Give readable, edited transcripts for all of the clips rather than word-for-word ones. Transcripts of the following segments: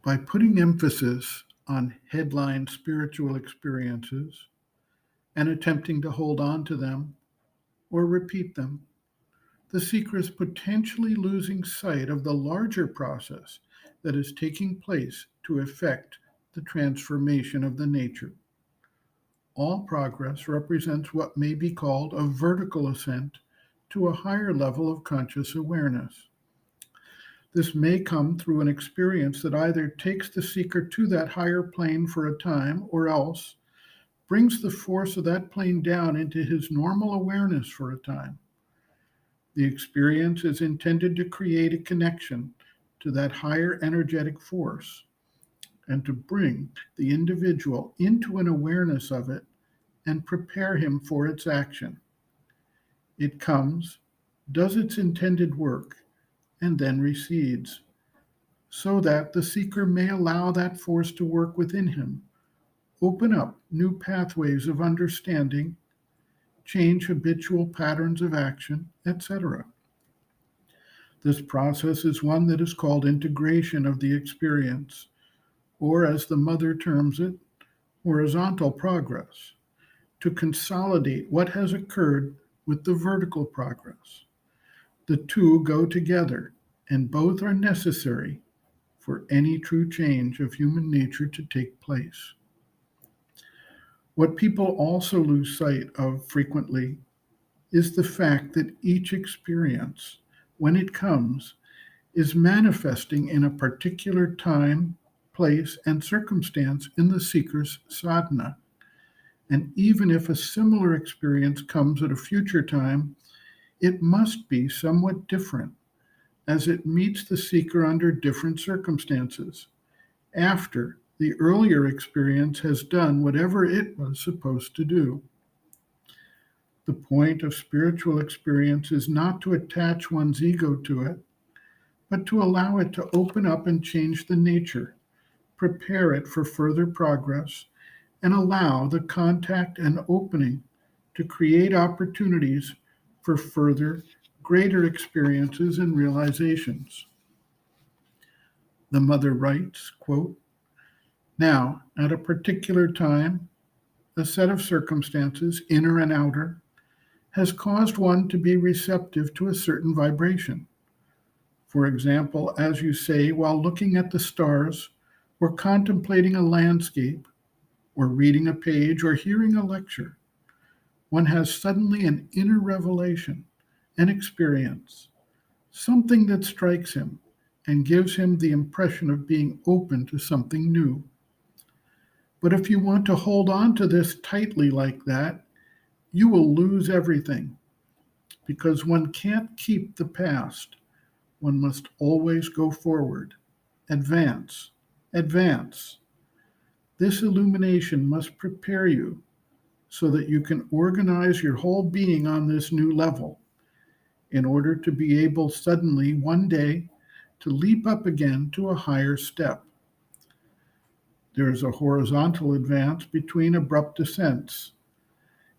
By putting emphasis on headline spiritual experiences and attempting to hold on to them or repeat them, the seeker is potentially losing sight of the larger process that is taking place to effect the transformation of the nature. All progress represents what may be called a vertical ascent to a higher level of conscious awareness. This may come through an experience that either takes the seeker to that higher plane for a time or else brings the force of that plane down into his normal awareness for a time. The experience is intended to create a connection to that higher energetic force and to bring the individual into an awareness of it and prepare him for its action. It comes, does its intended work, and then recedes, so that the seeker may allow that force to work within him, open up new pathways of understanding, change habitual patterns of action, etc. This process is one that is called integration of the experience, or as the mother terms it, horizontal progress, to consolidate what has occurred with the vertical progress. The two go together, and both are necessary for any true change of human nature to take place. What people also lose sight of frequently is the fact that each experience, when it comes, is manifesting in a particular time, place, and circumstance in the seeker's sadhana. And even if a similar experience comes at a future time, it must be somewhat different, as it meets the seeker under different circumstances, after the earlier experience has done whatever it was supposed to do. The point of spiritual experience is not to attach one's ego to it, but to allow it to open up and change the nature, prepare it for further progress, and allow the contact and opening to create opportunities for further, greater experiences and realizations. The mother writes, quote, "Now, at a particular time, a set of circumstances, inner and outer, has caused one to be receptive to a certain vibration. For example, as you say, while looking at the stars, or contemplating a landscape, or reading a page, or hearing a lecture, one has suddenly an inner revelation, an experience, something that strikes him and gives him the impression of being open to something new. But if you want to hold on to this tightly like that, you will lose everything, because one can't keep the past. One must always go forward, advance, advance. This illumination must prepare you so that you can organize your whole being on this new level in order to be able suddenly one day to leap up again to a higher step. There is a horizontal advance between abrupt ascents.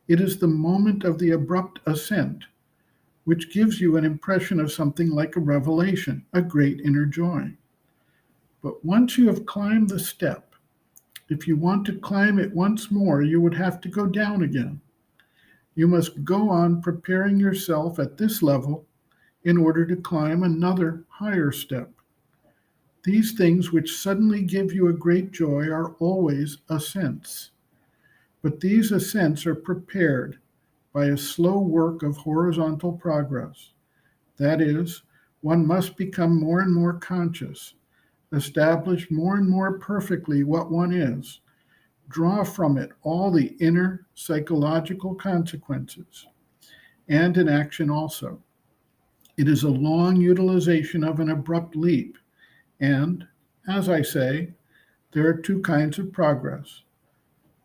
It is the moment of the abrupt ascent which gives you an impression of something like a revelation, a great inner joy. But once you have climbed the step, if you want to climb it once more, you would have to go down again. You must go on preparing yourself at this level in order to climb another higher step. These things which suddenly give you a great joy are always ascents. But these ascents are prepared by a slow work of horizontal progress. That is, one must become more and more conscious, establish more and more perfectly what one is, draw from it all the inner psychological consequences, and in action also. It is a long utilization of an abrupt leap, and, as I say, there are two kinds of progress,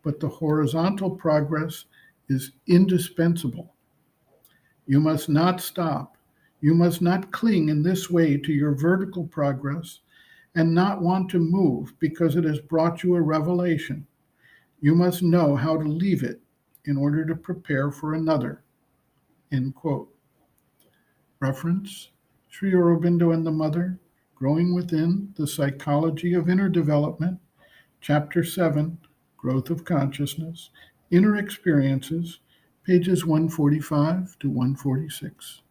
but the horizontal progress is indispensable. You must not stop. You must not cling in this way to your vertical progress and not want to move because it has brought you a revelation. You must know how to leave it in order to prepare for another." End quote. Reference: Sri Aurobindo and the Mother, Growing Within the Psychology of Inner Development, Chapter 7, Growth of Consciousness, Inner Experiences, pages 145 to 146.